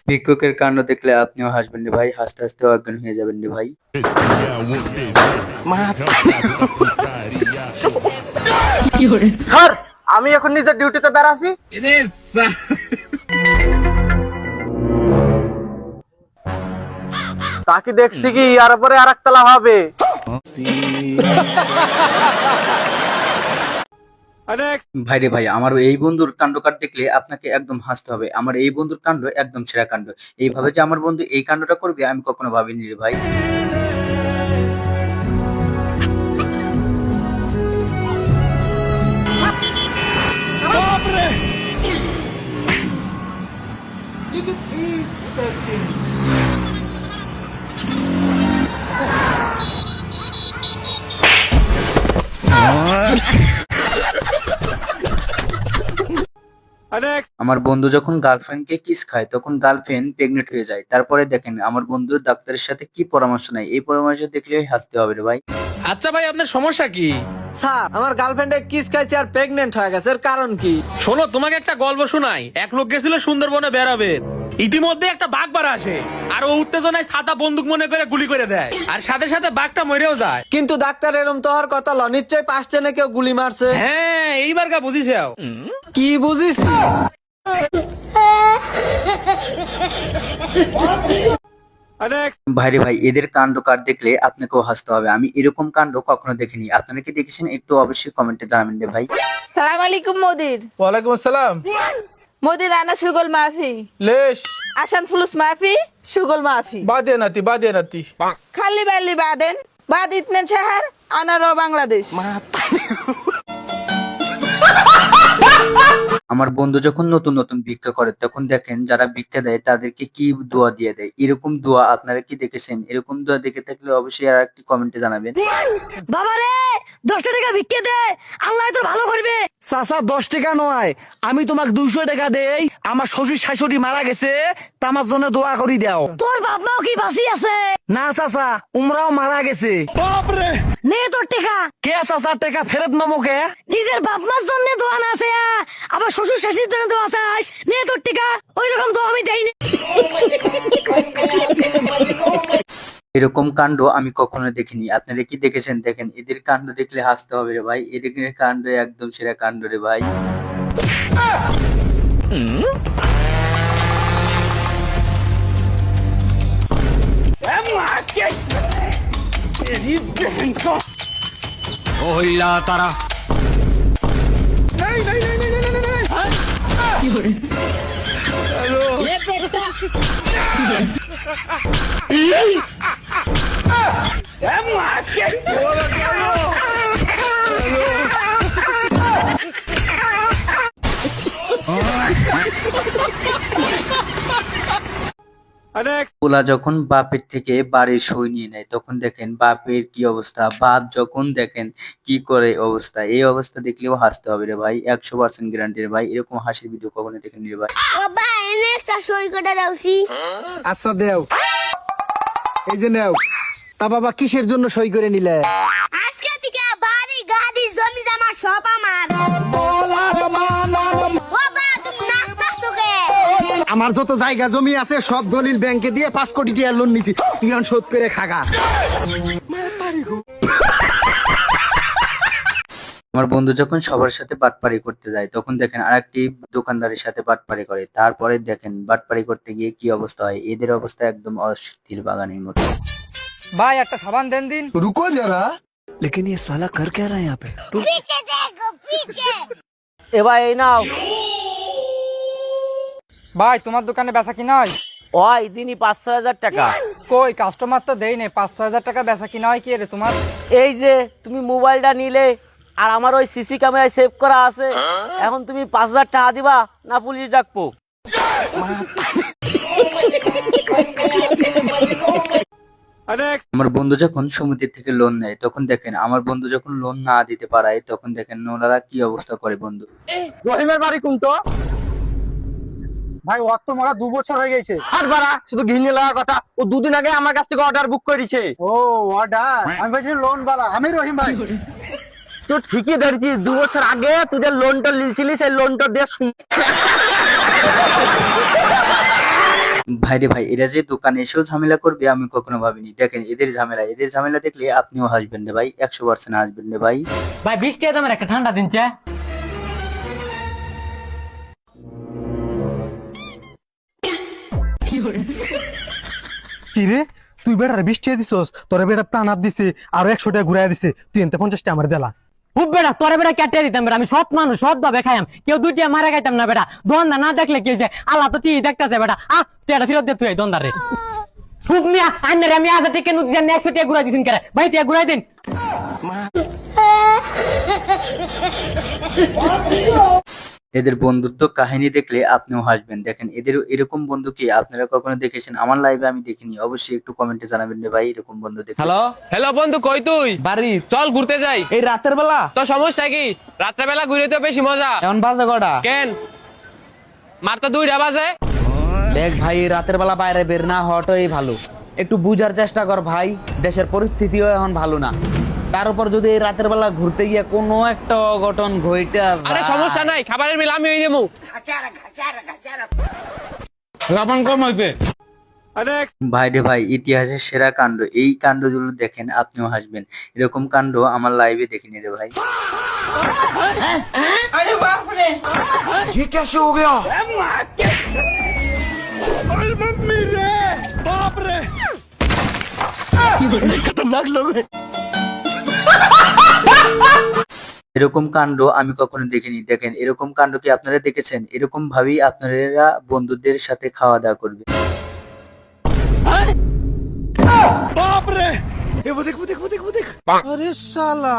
ভিক্ষুকের কাণ্ড দেখলে আপনিও হাসবেন রে ভাই, হাসতে হাসতে অজ্ঞান হয়ে যাবেন রে ভাই। স্যার, আমি এখন নিজের ডিউটিতে বেরাছি। তাকে দেখছি কি আর পরে আর একতলা হবে। ভাই রে ভাই, আমার এই বন্ধুর কাণ্ডকার দেখলে আপনাকে একদম হাসতে হবে। আমার এই বন্ধুর কাণ্ড একদম সেরা কাণ্ড। এইভাবে যে আমার বন্ধু এই কাণ্ডটা করবে আমি কখনো ভাবিনি রে ভাই। আমার বন্ধু যখন গার্লফ্রেন্ডকে কিস খায় তখন গার্লফ্রেন্ড প্রেগনেন্ট হয়ে যায়। তারপরে দেখেন আমার বন্ধু ডাক্তারের সাথে কি পরামর্শ নেয়, এই পরামর্শ দেখলেই হাসতে হবে রে ভাই। আচ্ছা ভাই, আপনার সমস্যা কি? স্যার, আমার গার্লফ্রেন্ডে কিস খাইছে আর প্রেগনেন্ট হয়ে গেছে, এর কারণ কি? শোনো, তোমাকে একটা গল্প শোনাই। এক লোক গেছিল সুন্দরবনে বেড়াবে। ইতিমধ্যে একটা বাঘ বাড়া আসে, আর ও উত্তেজনায় ছাতা বন্দুক মনে করে গুলি করে দেয়, আর সাথে সাথে বাঘটা মরেও যায়। কিন্তু ডাক্তার এরম তো হওয়ার কথা, নিশ্চয়ই পাশে না কেউ গুলি মারছে। হ্যাঁ, এইবার কা বুঝিস? কি বুঝিস? ভাইরে ভাই, এদের কাণ্ডকার দেখলে আপনাকেও হাসতে হবে। আমি এরকম কাণ্ড কখনো দেখিনি। আপনারা কি দেখেছেন একটু অবশ্যই কমেন্টে জানাবেন রে ভাই। সালাম আলাইকুম মোদির। ওয়ালাইকুম আসসালাম। মোদির আনা সুগল মাফি ليش؟ عشان فلوس ما في شغل ما في بعدين اتي خلي بالي بعدين بعد 2 شهر انا رو بنغلاديش। আমার বন্ধু যখন নতুন নতুন ভিক্ষা করে তখন দেখেন যারা ভিক্ষা দেয় তাদেরকে কি দোয়া দিয়ে দেয়। এরকম দোয়া আপনারা কি দেখেছেন? এরকম দোয়া দেখে থাকলে অবশ্যই আর একটি কমেন্টে জানাবেন। বাবারে 10 টাকা ভিক্ষে দে, আল্লাহ তোর ভালো করবে। চাচা 10 টাকা নয়, আমি তোমাকে 200 টাকা দেই। আমার শ্বশুর শাশুড়ি মারা গেছে, তা আমার জন্য দোয়া করি দাও। তোর বাপ মাও কি বাঁচি আছে? না চাচা, উমরাও মারা গেছে। নে তোর টাকা। কে চাচা টাকা ফেরত নেবো কে? নিজের বাপ মার জন্য দোয়া না আছে, আবার শ্বশুর শাশুড়ির জন্য দোয়া চাস। নে তোর টাকা। ওই রকম তো আমি দেই না। এরকম কাণ্ড আমি কখনো দেখিনি। আপনারা কি দেখেছেন? দেখেন, এদের কাণ্ড দেখলে হাসতে হবে রে ভাই। এদের কাণ্ড একদম সেরা কাণ্ড রে ভাই। তারা পোলা যখন বাপের থেকে বাড়ির সই নিয়ে নেয় তখন দেখেন বাপের কি অবস্থা। বাপ যখন দেখেন কি করে অবস্থা। এই অবস্থা দেখলেও হাসতে হবে রে ভাই, 100% গ্যারান্টি রে ভাই। এরকম হাসির ভিডিও কখনো দেখেনি রে ভাই। বাবা এনে একটা সই করে দাওছি। আচ্ছা দেও, এই যে নেও। তা বাবা কিসের জন্য সই করে নিলে? আজকে থেকে বাড়ি গাড়ি জমি জমা সব আমার। বাবা তুমি নাচতাছো কে? আমার যত জায়গা জমি আছে সব দলিল ব্যাংকে দিয়ে 5 কোটি টাকা লোন নিছি, তুই এখন শোধ করে খাগা। আমার বন্ধু যখন সবার সাথে বাটপারি করতে যায় তখন দেখেন আরেকটি দোকানদারের সাথে বাটপারি করে। তারপরে দেখেন বাটপারি করতে গিয়ে কি অবস্থা হয়। এদের অবস্থা একদম অস্থির বাগানের মতো। ভাই একটা সাবান দেন দিন। রুকো যারা, लेकिन ये साला कर क्या रहा है यहाँ पे? পিছে দেখো পিছে। এ ভাই এই নাও। ভাই তোমার দোকানে বেচা কিনা হয়? ওই দিনই 5-6 টাকা। কই কাস্টমার তো দেই নাই, 5-6 টাকা বেচা কিনা হয় কি রে তোমার? এই যে তুমি মোবাইলটা নিলে আর আমার ওই সিসি ক্যামেরায় সেভ করা আছে, এখন তুমি 5000 টাকা দিবা না পুলিশ ডাকবো? আমার বন্ধু যখন সমিতি থেকে লোন নেয় তখন দেখেন আমার বন্ধু যখন লোন না দিতে পারায় তখন দেখেন ওনারা কি অবস্থা করে বন্ধু। রহিমের বাড়ি কোন তো? ভাই ওর তো মরা 2 বছর হয়ে গেছে। আর বাড়া শুধু ঘিনে লাগা কথা, ও 2 দিন আগে আমার কাছ থেকে অর্ডার বুক করেছে। ও অর্ডার, আমি ভাবছি লোন বালা। আমি রহিম ভাই। তো ঠিকই ধরেছিস, 2 বছর আগে তুই যে লোনটা নিয়েছিলি সেই লোনটা দিয়ে ভাইরে ভাই, এরা যে দোকানে এসেও ঝামেলা করবে আমি কখনো ভাবিনি। দেখেন এদের ঝামেলা দেখলে আপনিও হাসবেন রে ভাই, 100% হাসবেন রে ভাই। ভাই বৃষ্টি তোমার একটা ঠান্ডা দিনছে। কি রে তুই বেটার 20 টাকা দিছস, তোরে বেটা প্রাণ আপ দিছে আর 100 টাকা ঘুরাই দিছে, তুই এনতে 50 টাকা আমার দেলা। খুব বেটা তোরে বেটা কেটে দিতাম বেটা, আমি সৎ মানুষ, সৎ ভাবে খাইম, কেউ 2 টাকা মারা খাইতাম না বেটা। দন্দা না দেখলে কি যে আল্লাহ তো ঠিক দেখতাছে বেটা। টাকা ফেরত দে তুই দন্দারে। খুব মিয়া আন্নারে আমি আজ থেকে নু দিন 100 টাকা ঘুরাই দিছেন করে ভাই, টাকা ঘুরাই দিন। এদের বন্ধুত্ব কাহিনী দেখলে আপনিও হাসবেন। দেখেন এদের এরকম বন্ধু কি আপনারা কখনো দেখেছেন? আমার লাইভে আমি দেখিনি, অবশ্যই একটু কমেন্টে জানাবেন রে ভাই এরকম বন্ধু দেখে। হ্যালো হ্যালো বন্ধু, কই তুই? বাড়ি। চল ঘুরতে যাই। এই রাতের বেলা? তো সমস্যা কি? রাত্রে বেলা ঘুরে তো বেশি মজা। এখন বাজে কটা? কেন মার তো 2টা বাজে। দেখ ভাই, রাতের বেলা বাইরে বের না হওয়াটাই ভালো। একটু বুঝার চেষ্টা কর ভাই, দেশের পরিস্থিতিও এখন ভালো না। তার উপর যদি এই রাতের বেলা ঘুরতে গিয়ে কোনো একটা অঘটন ঘটে আরে সমস্যা নাই, খাবারের বিল আমি দেবো। লবণ কম হয়েছে। ভাইরে ভাই, ইতিহাসের সেরা কাণ্ড, এই কাণ্ডগুলো দেখেন আপনিও হাসবেন। এরকম কাণ্ড আমার লাইভে দেখিনি রে ভাই। এরকম কাণ্ড আমি কখনো দেখিনি। দেখেন এরকম কাণ্ড কি আপনারা দেখেছেন? এরকম ভাবেই আপনারা বন্ধুদের সাথে খাওয়া দাওয়া করবেন। আরে শালা,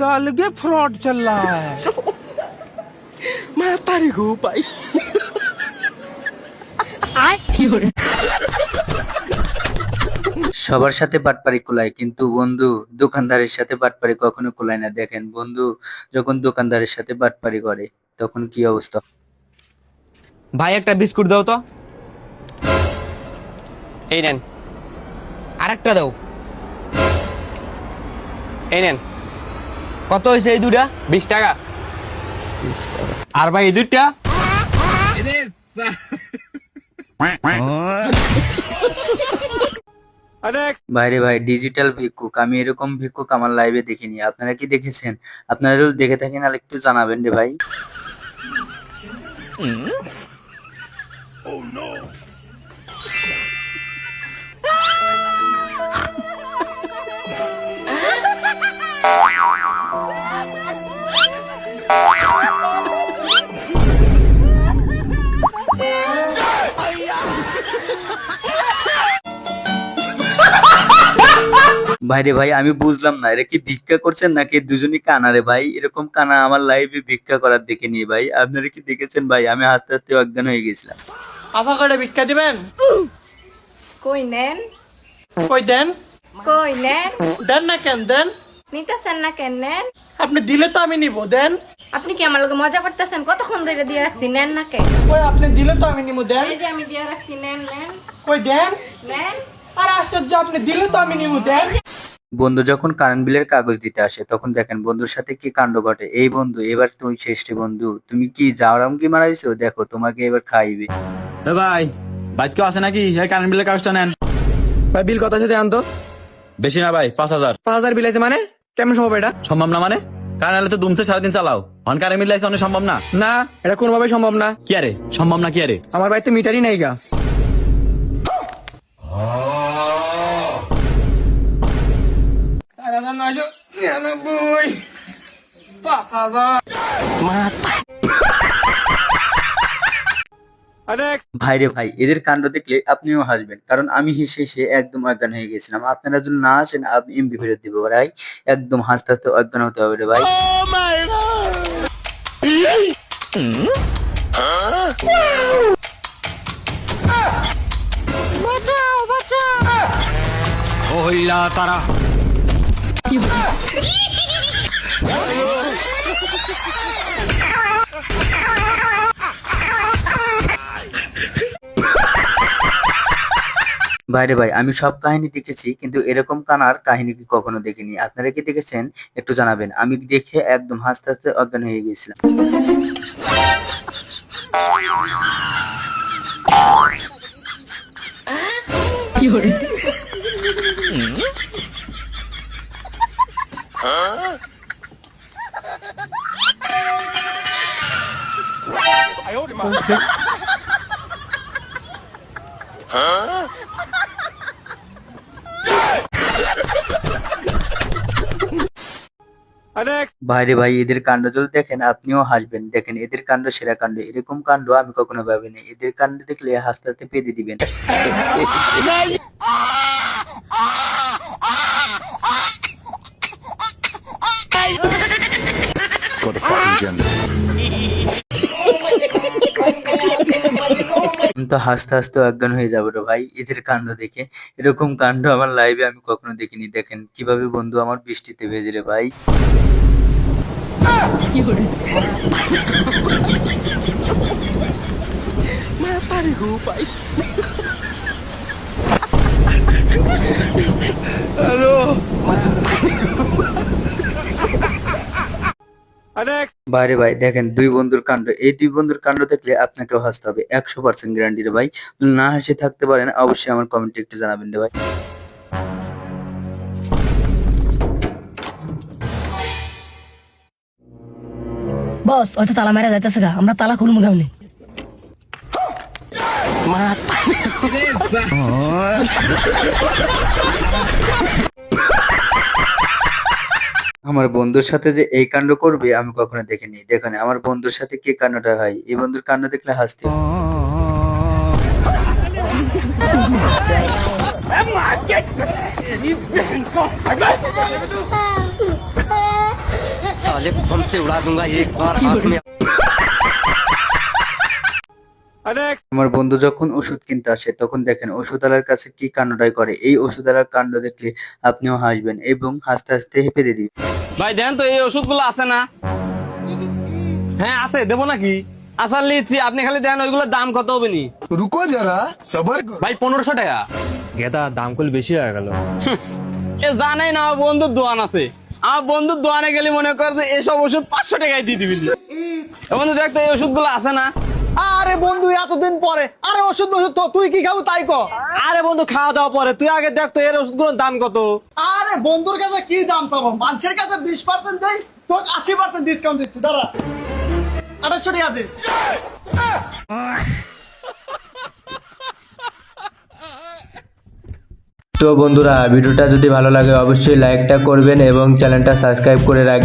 कल के फ्रॉड चल रहा है। मैं तारी को भाई। সবার সাথে বাটপারি কুলায়, কিন্তু বন্ধু দোকানদারের সাথে বাটপারি কখনো কুলায় না। দেখেন বন্ধু যখন দোকানদারের সাথে বাটপারি করে তখন কি অবস্থা। ভাই একটা বিস্কুট দাও তো। এই নেন। আরেকটা দাও। এই নেন। কত হয়েছে এই দুটা? 20 টাকা। আর ভাই এই 2টা? ভাইরে ভাই, ডিজিটাল ভিক্ষুক, আমি এরকম ভিক্ষুক আমার লাইভে দেখিনি। আপনারা কি দেখেছেন? আপনারা যদি দেখে থাকেন আর একটু জানাবেন রে ভাই। ভাইরে ভাই, আমি বুঝলাম না এরা কি ভিক্ষা করছেন নাকি দুজনই কানা রে ভাই। এরকম কানা আমার লাইভে ভিক্ষা করার দেখে নিয়ে ভাই। আপনারা কি দেখেছেন ভাই? আমি হাসতে হাসতে অজ্ঞান হয়ে গেছিলাম। আফা করে ভিক্ষা দিবেন? কই নেন, কই দেন? কই নেন, দেন না কেন দেন? নিতেছেন না কেন নেন? আপনি দিলে তো আমি নিব, দেন। আপনি কি আমার লগে মজা করতেছেন? কতক্ষণ ধরে দিয়ে রাখছি, নেন না কেন? কই আপনি দিলে তো আমি নিব, দেন। এই যে আমি দিয়ে রাখছি, নেন নেন কই দেন? নেন। আর আশ্চর্য, আপনি দিলে তো আমি নিব, দেন। বন্ধু যখন কারেন্ট বিলের কাগজ দিতে আসে তখন দেখেন বন্ধুর সাথে কি কাণ্ড ঘটে। এই বন্ধু এবার তুই শেষ রে বন্ধু, তুমি কি জাউরাম কি মারাইছো? দেখো তোমাকে এবার খাইবে। ভাই বাইক কেউ আছে নাকি? এই কারেন্ট বিলের কাগজটা নেন। ভাই বিল কত আছে আনতো? বেশি না ভাই, 5000। 5000 বিল আছে মানে? কেমন সম্ভব এটা? সম্ভব না মানে? কারেন্ট তো দুমছে সারাদিন চালাও, অন কারেন্ট বিল আছে অনেক সম্ভব না। না, এটা কোনোভাবে সম্ভব না। কি আরে সম্ভব না? কি আরে আমার বাড়িতে মিটারই নাই গা। ভাইরে ভাই, এদের কাণ্ড দেখলে আপনিও হাসবেন, কারণ আমি হেসে হেসে একদম অজ্ঞান হয়ে গেছিলাম। আপনারা যদি না আসেন আমি এমবি ফেরত দিব ভাই। একদম হাসতে হাসতে অজ্ঞান হতে হবে রে ভাই। তারা বাইরে ভাই আমি সব কাহিনী দেখেছি কিন্তু এরকম কানার কাহিনী কি কখনো দেখিনি। আপনারা কি দেখেছেন একটু জানাবেন। আমি দেখে একদম হাসতে হাসতে অজ্ঞান হয়ে গেছিলাম। বাইরে ভাই এদের কাণ্ড যদি দেখেন আপনিও হাসবেন। দেখেন এদের কাণ্ড সেরা কাণ্ড, এরকম কাণ্ড আমি কখনো ভাবিনি। এদের কাণ্ড দেখলে হাসতে হাসতে পেঁদে দিবেন। আমি তো হাসতে হাসতে অজ্ঞান হয়ে যাবো রে ভাই এদের কাণ্ড দেখে। এরকম কাণ্ড আমার লাইভে আমি কখনো দেখিনি। দেখেন কিভাবে বন্ধু আমার বৃষ্টিতে ভেজে রে ভাই। বাইরে ভাই দেখেন দুই বন্ধুর কাণ্ড। এই দুই বন্ধুর কাণ্ড দেখলে আপনাকেও হাসতে হবে, 100% গ্যারান্টি রে ভাই। যদি না হাসে থাকতে পারেন অবশ্যই আমার কমেন্টে একটু জানাবেন রে ভাই। বস হয়তো তালা মেরে যাইতেছে গা, আমরা তালা খুলবো কেমনি? আমার বন্ধুর সাথে যে এই কাণ্ড করবে আমি কখনো দেখিনি। দেখেন আমার বন্ধুর সাথে কি কাণ্ডটা হয়, এই বন্ধুর কাণ্ড দেখলে হাসতে হবে। আমার বন্ধু যখন ওষুধ কিনতে আসে তখন দেখেন ওষুধওয়ালার কাছে কি কাণ্ডটাই করে। এই ওষুধওয়ালার কাণ্ড দেখলে আপনিও হাসবেন এবং হাসতে হাসতে হেঁপে দিবেন। ভাই দেন তো এই ওষুধগুলো আছে না? হ্যাঁ আছে, দেবো নাকি? আচ্ছা লিখছি, আপনি খালি দেন ওইগুলোর দাম কত হবে নি? रुको जरा सबर करो। ভাই 1500 টাকা। গেদা দাম করলে বেশি হয়ে গেল। এ জানেই না আমার বন্ধুর দোকান আছে। আমার বন্ধুর দোকানে গেলে মনে কর যে এসব ওষুধ 500 টাকায় দিয়ে দিবি। বন্ধু দেখ তো এই ওষুধগুলো আছে না? আরে বন্ধু এতদিন পরে, আরে ওষুধ ওষুধ তো তুই কি খাবো তাই কর। আরে বন্ধু খাওয়া দাওয়া পরে, তুই আগে দেখ তো এর ওষুধগুলোর দাম কত। আরে বন্ধুর কাছে কি দাম চাবো, মানুষের কাছে 20% দেই, তোর 80% ডিসকাউন্ট দিচ্ছি। দাঁড়া 2800 টাকা দে। তো বন্ধুরা ভিডিওটা যদি ভালো লাগে অবশ্যই লাইকটা করবেন এবং চ্যানেলটা সাবস্ক্রাইব করে রাখবেন।